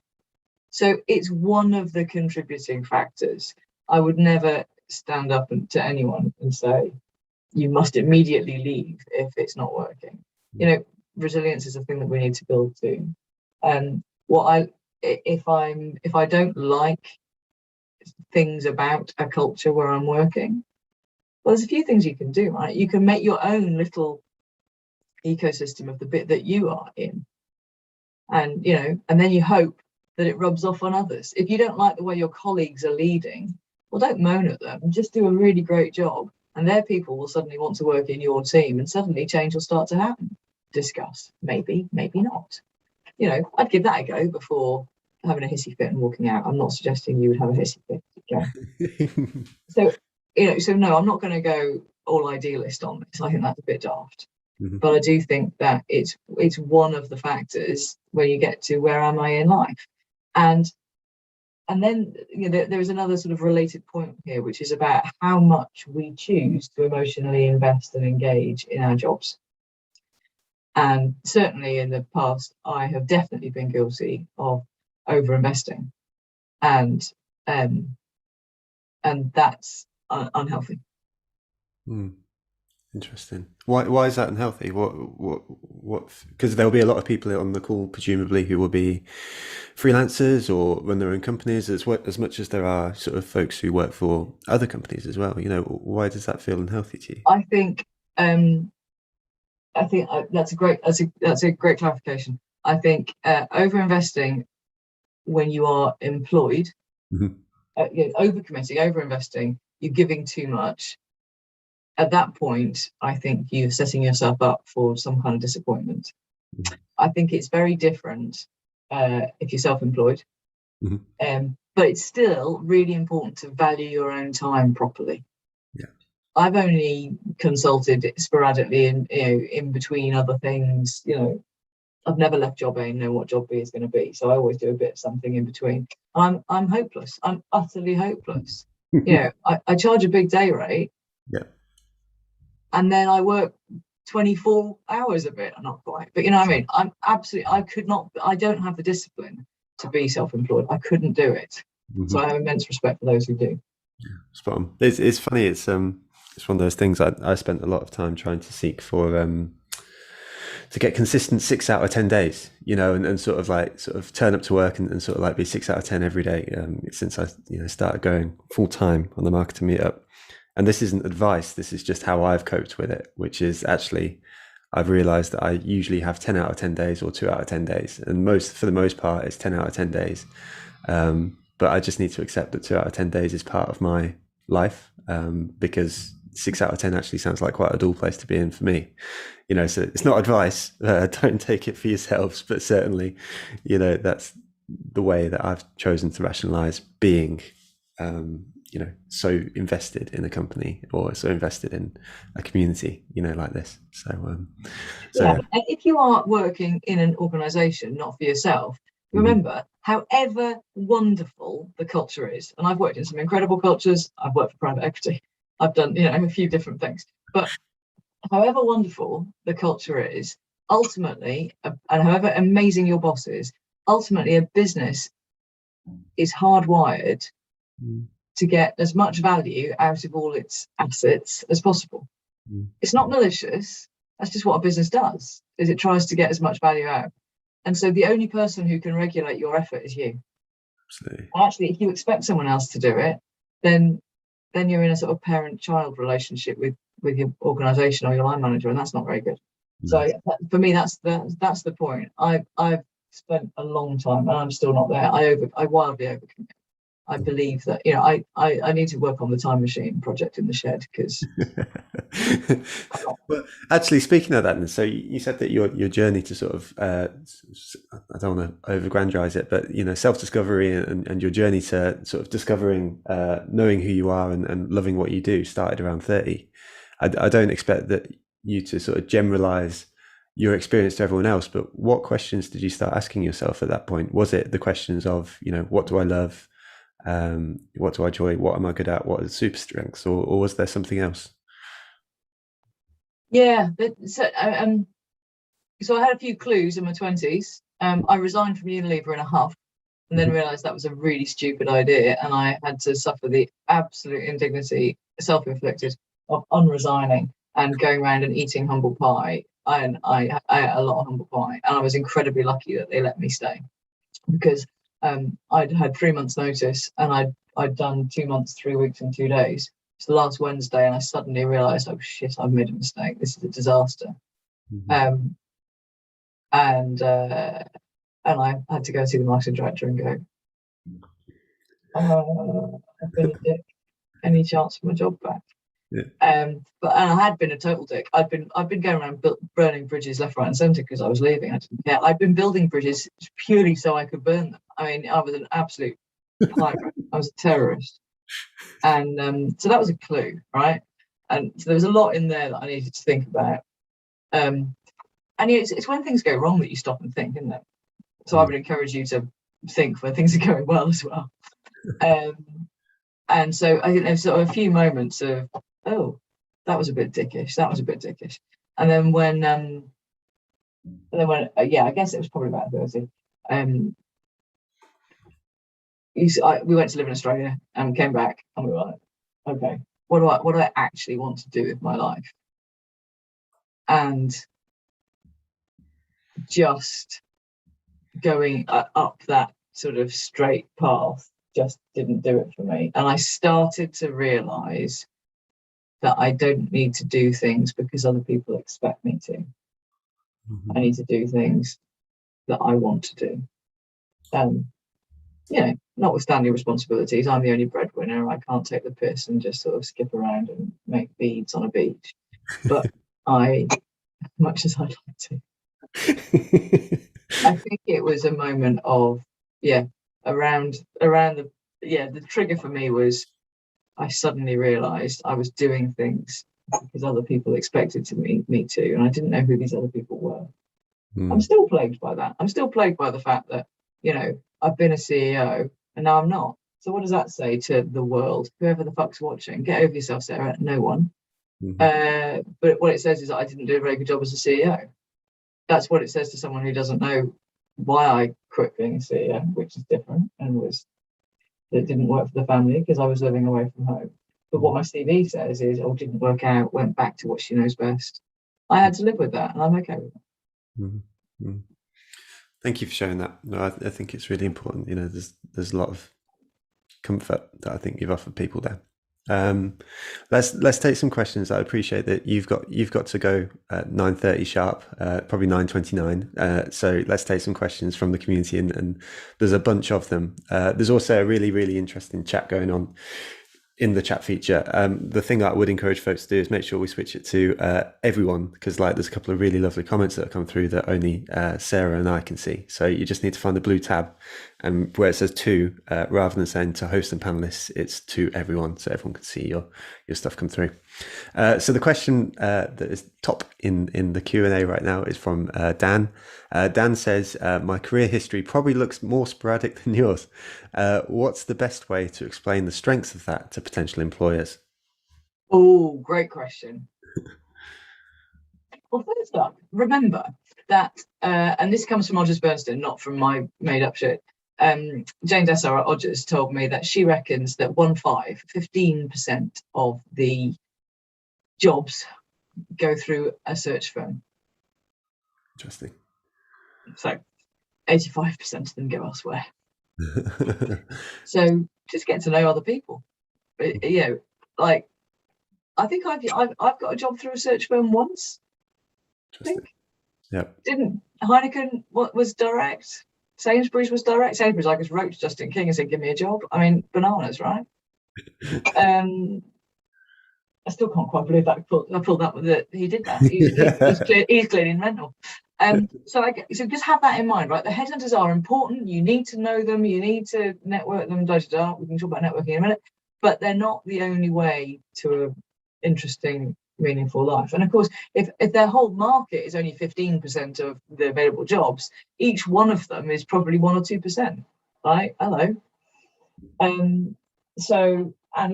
So it's one of the contributing factors. I would never stand up to anyone and say, you must immediately leave if it's not working. You know, resilience is a thing that we need to build too. And if I don't like things about a culture where I'm working, well, there's a few things you can do, right? You can make your own little ecosystem of the bit that you are in. And, you know, and then you hope that it rubs off on others. If you don't like the way your colleagues are leading, well, don't moan at them. Just do a really great job. And their people will suddenly want to work in your team, and suddenly change will start to happen. Discuss. Maybe, maybe not. You know, I'd give that a go before having a hissy fit and walking out. I'm not suggesting you would have a hissy fit. Okay. So, you know, so no, I'm not going to go all idealist on this. I think that's a bit daft. But I do think that it's one of the factors where you get to where am I in life, and then, you know, there is another sort of related point here, which is about how much we choose to emotionally invest and engage in our jobs. And certainly in the past, I have definitely been guilty of over-investing, and that's unhealthy. Interesting. Why is that unhealthy? What? Because there'll be a lot of people on the call, presumably, who will be freelancers or run their own companies, as much as there are sort of folks who work for other companies as well. You know, why does that feel unhealthy to you? I think that's a great clarification. I think over-investing when you are employed, over-committing, over-investing, you're giving too much. At that point, I think you're setting yourself up for some kind of disappointment. I think it's very different if you're self-employed, but it's still really important to value your own time properly. Yeah. I've only consulted sporadically in between other things. You know, I've never left job A and know what job B is going to be, so I always do a bit of something in between. I'm hopeless. I'm utterly hopeless. You know, I charge a big day rate. Yeah. And then I work 24 hours of it, not quite, but you know what I mean? I don't have the discipline to be self-employed. I couldn't do it. So I have immense respect for those who do. Yeah, spot on. It's funny. It's one of those things I spent a lot of time trying to seek for, to get consistent 6 out of 10 days, you know, and sort of turn up to work and sort of like be 6 out of 10 every day, since I, you know, started going full time on the Marketing Meetup. And this isn't advice, this is just how I've coped with it, which is actually, I've realized that I usually have 10 out of 10 days or 2 out of 10 days. And for the most part, it's 10 out of 10 days. But I just need to accept that 2 out of 10 days is part of my life, because 6 out of 10 actually sounds like quite a dull place to be in for me. You know, so it's not advice, don't take it for yourselves, but certainly, you know, that's the way that I've chosen to rationalize being, you know, so invested in a company or so invested in a community, you know, like this. So yeah. And if you are working in an organization, not for yourself, remember, however wonderful the culture is, and I've worked in some incredible cultures, I've worked for private equity, I've done, you know, a few different things, but however wonderful the culture is, ultimately, and however amazing your boss is, ultimately a business is hardwired Mm. to get as much value out of all its assets as possible. Mm. It's not malicious. That's just what a business does, is it tries to get as much value out. And so the only person who can regulate your effort is you. Absolutely. And actually, if you expect someone else to do it, then you're in a sort of parent-child relationship with your organisation or your line manager, and that's not very good. No. So for me, that's the point. I've spent a long time, and I'm still not there. I wildly overcommit. I believe that, you know, I need to work on the time machine project in the shed because Well, actually, speaking of that, then, so you said that your journey to sort of, I don't want to overgrandize it, but you know, self-discovery and your journey to sort of discovering, knowing who you are and loving what you do started around 30. I don't expect that you to sort of generalize your experience to everyone else, but what questions did you start asking yourself at that point? Was it the questions of, you know, what do I love? What do I enjoy? What am I good at? What are super strengths? Or was there something else? yeah. So so I had a few clues in my 20s. I resigned from Unilever in a huff, and then realised that was a really stupid idea, and I had to suffer the absolute indignity, self-inflicted, of unresigning and going around and eating humble pie. And I ate a lot of humble pie, and I was incredibly lucky that they let me stay because I'd had 3 months' notice, and I'd done 2 months, 3 weeks, and 2 days. It's the last Wednesday, and I suddenly realised, oh shit, I've made a mistake. This is a disaster. Um, and I had to go and see the marketing director and go, I've been a dick. Any chance for my job back? Yeah. But I had been a total dick. I've been going around burning bridges left, right, and centre because I was leaving. I didn't care. I'd been building bridges purely so I could burn them. I mean, I was an absolute pirate. I was a terrorist, and so that was a clue, right? And so there was a lot in there that I needed to think about. And it's when things go wrong that you stop and think, isn't it? So I would encourage you to think when things are going well as well. And so I think there's sort of a few moments of, oh, that was a bit dickish. That was a bit dickish. And then yeah, I guess it was probably about 30. We went to live in Australia and came back, and we were like, okay, what do I actually want to do with my life? And just going up that sort of straight path just didn't do it for me. And I started to realize that I don't need to do things because other people expect me to. I need to do things that I want to do. You know, notwithstanding responsibilities, I'm the only breadwinner. I can't take the piss and just sort of skip around and make beads on a beach. But much as I'd like to, I think it was a moment of, around the trigger for me was I suddenly realised I was doing things because other people expected me to, and I didn't know who these other people were. I'm still plagued by that. I'm still plagued by the fact that, you know, I've been a CEO and now I'm not. So what does that say to the world? Whoever the fuck's watching, get over yourself, Sarah. No one. But what it says is that I didn't do a very good job as a CEO. That's what it says to someone who doesn't know why I quit being a CEO, which is different, and it didn't work for the family because I was living away from home. But what my CV says is, oh, didn't work out, went back to what she knows best. I had to live with that, and I'm okay with it. Thank you for sharing that. No, I think it's really important. You know, there's a lot of comfort that I think you've offered people there. Let's take some questions. I appreciate that you've got to go at 9:30 sharp, probably 9:29. So let's take some questions from the community, and there's a bunch of them. There's also a really, really interesting chat going on in the chat feature. The thing that I would encourage folks to do is make sure we switch it to everyone, because like there's a couple of really lovely comments that have come through that only Sarah and I can see. So you just need to find the blue tab, and where it says to, rather than saying to host and panelists, it's to everyone, so everyone can see your stuff come through. So the question that is top in the Q&A right now is from Dan. Dan says, my career history probably looks more sporadic than yours. What's the best way to explain the strengths of that to potential employers? Oh, great question. Well, first up, remember that, and this comes from Odgers Bernstein, not from my made up shit. Jane Dessar at Odgers told me that she reckons that 15% of the jobs go through a search firm. Interesting. So 85% of them go elsewhere. So just get to know other people. You know, like I think I've got a job through a search firm once. I think. Yeah. Didn't Heineken was direct? Sainsbury's was direct. Sainsbury's, I just wrote to Justin King and said, "Give me a job." I mean, bananas, right? I still can't quite believe that I pulled that with it. He did that. He's clearly mental. So just have that in mind, right? The headhunters are important. You need to know them. You need to network them. We can talk about networking in a minute, but they're not the only way to an interesting, meaningful life. And of course, if their whole market is only 15% of the available jobs, each one of them is probably 1 or 2%. Right? Hello. And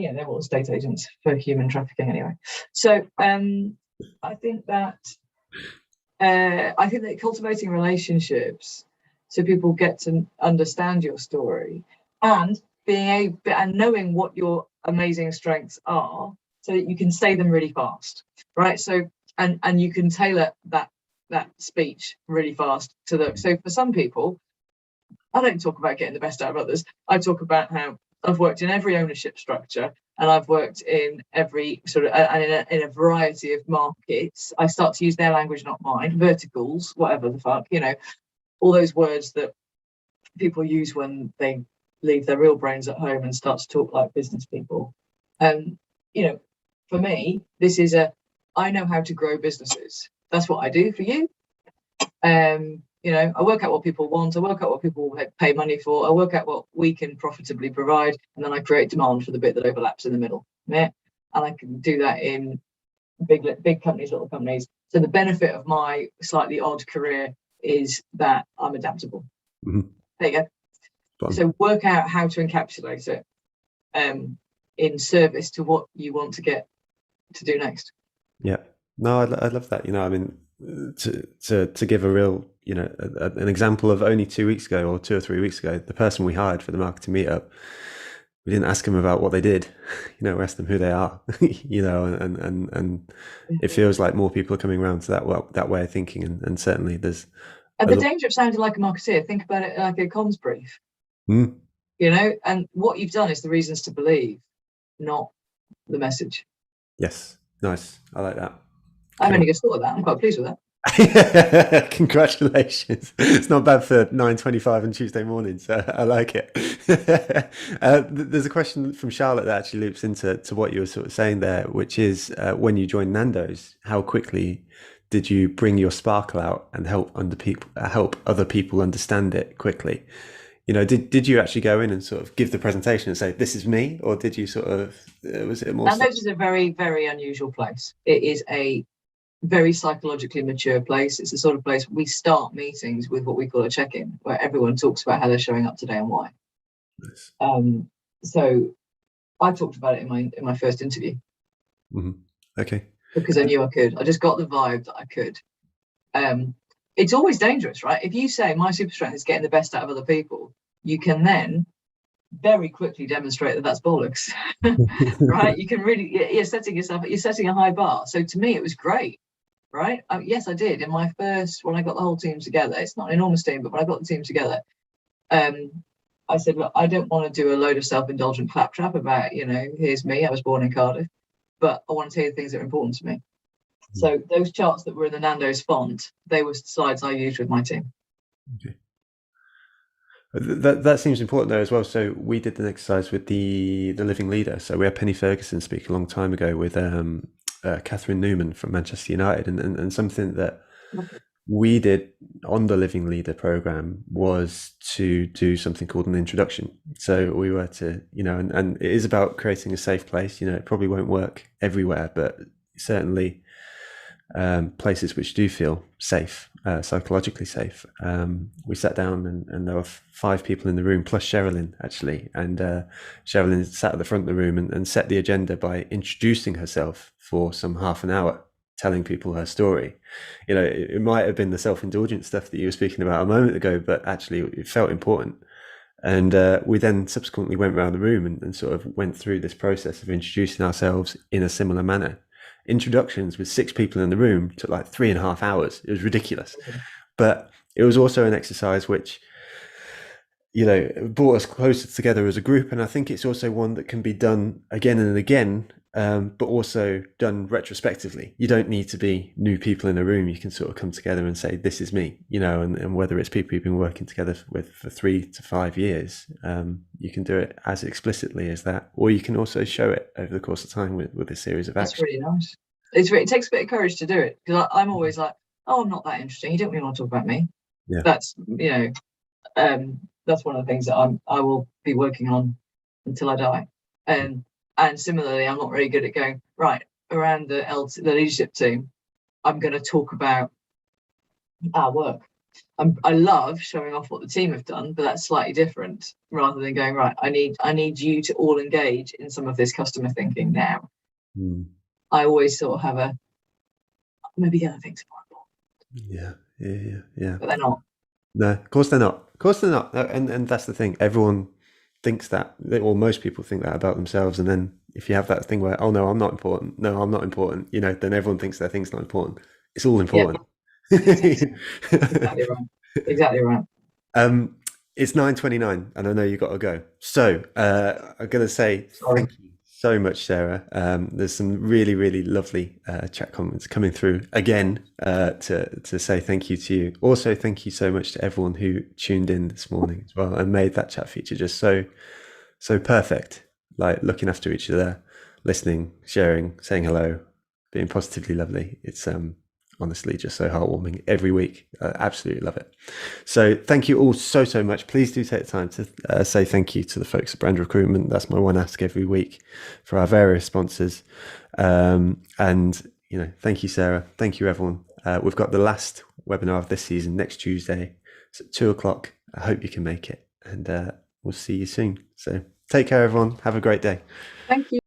yeah, they're all estate agents for human trafficking anyway. So I think that cultivating relationships so people get to understand your story and knowing what your amazing strengths are, so that you can say them really fast, right? So and you can tailor that speech really fast to the. So for some people, I don't talk about getting the best out of others. I talk about how I've worked in every ownership structure, and I've worked in every sort of in a variety of markets. I start to use their language, not mine. Verticals, whatever the fuck, all those words that people use when they leave their real brains at home and start to talk like business people. For me, this is I know how to grow businesses. That's what I do for you. I work out what people want, I work out what people pay money for, I work out what we can profitably provide, and then I create demand for the bit that overlaps in the middle. Yeah. And I can do that in big companies, little companies. So the benefit of my slightly odd career is that I'm adaptable. Mm-hmm. There you go. Fun. So work out how to encapsulate it in service to what you want to get to do next. Yeah. No, I love that. I mean, to give a real, an example of only 2 weeks ago or 2 or 3 weeks ago, the person we hired for the marketing meetup, we didn't ask them about what they did, we asked them who they are, and it feels like more people are coming around to that way of thinking, and certainly there's. And the danger of sounding like a marketeer, think about it like a comms brief. And what you've done is the reasons to believe, not the message. Yes, nice. I like that. I've only just thought of that. I'm quite pleased with that. Congratulations. It's not bad for 9:25 on Tuesday morning, so I like it. There's a question from Charlotte that actually loops into what you were sort of saying there, which is when you joined Nandos, how quickly did you bring your sparkle out and help other people understand it quickly? Did you actually go in and sort of give the presentation and say, "This is me," or did you sort of, was it more? Nandos is a very, very unusual place. It is a very psychologically mature place. It's the sort of place we start meetings with what we call a check-in, where everyone talks about how they're showing up today and why. Nice. So I talked about it in my first interview. Mm-hmm. Okay. Because I knew I could. I just got the vibe that I could. It's always dangerous, right? If you say my super strength is getting the best out of other people, you can then very quickly demonstrate that that's bollocks, right? You can really, you're setting a high bar. So to me, it was great, right? Yes, I did. In my first, when I got the whole team together, it's not an enormous team, but when I got the team together, I said, look, I don't want to do a load of self-indulgent claptrap about, here's me, I was born in Cardiff, but I want to tell you the things that are important to me. So those charts that were in the Nandos font, they were slides I used with my team. Okay. That seems important though as well. So we did an exercise with the living leader. So we had Penny Ferguson speak a long time ago with Catherine Newman from Manchester United, and something that we did on the living leader program was to do something called an introduction. So we were to, and it is about creating a safe place. It probably won't work everywhere, but certainly places which do feel safe, psychologically safe. We sat down and there were 5 people in the room plus Sherilyn actually, and Sherilyn sat at the front of the room and set the agenda by introducing herself for some half an hour, telling people her story. It might have been the self-indulgent stuff that you were speaking about a moment ago, but actually it felt important. And we then subsequently went around the room and sort of went through this process of introducing ourselves in a similar manner. Introductions with 6 people in the room took like 3.5 hours. It was ridiculous. But it was also an exercise which, brought us closer together as a group. And I think it's also one that can be done again and again, but also done retrospectively. You don't need to be new people in a room. You can sort of come together and say, this is me, and whether it's people you've been working together with for 3 to 5 years, you can do it as explicitly as that, or you can also show it over the course of time with a series of actions. That's really nice. It takes a bit of courage to do it, because I'm always like, oh, I'm not that interesting. You don't really want to talk about me. Yeah. That's that's one of the things that I will be working on until I die. And similarly, I'm not very good at going right around the leadership team. I'm going to talk about our work. I love showing off what the team have done, but that's slightly different. Rather than going right, I need you to all engage in some of this customer thinking now. I always sort of have maybe the other things are more important. Yeah. But they're not. No, of course they're not. And that's the thing. Everyone thinks that, or most people think that about themselves. And then if you have that thing where, oh no, I'm not important. No, I'm not important. Then everyone thinks their thing's not important. It's all important. Yeah. Exactly right. Exactly right. It's 9:29, and I know you got to go. So I'm going to say thank you so much, Sarah. There's some really, really lovely chat comments coming through again to say thank you to you. Also, thank you so much to everyone who tuned in this morning as well and made that chat feature just so perfect. Like looking after each other, listening, sharing, saying hello, being positively lovely. It's honestly just so heartwarming every week. I absolutely love it. So thank you all so much. Please do take the time to say thank you to the folks at Brand Recruitment. That's my one ask every week for our various sponsors. And thank you, Sarah. Thank you, everyone. We've got the last webinar of this season next Tuesday. It's at 2:00. I hope you can make it, and we'll see you soon. So take care, everyone. Have a great day. Thank you.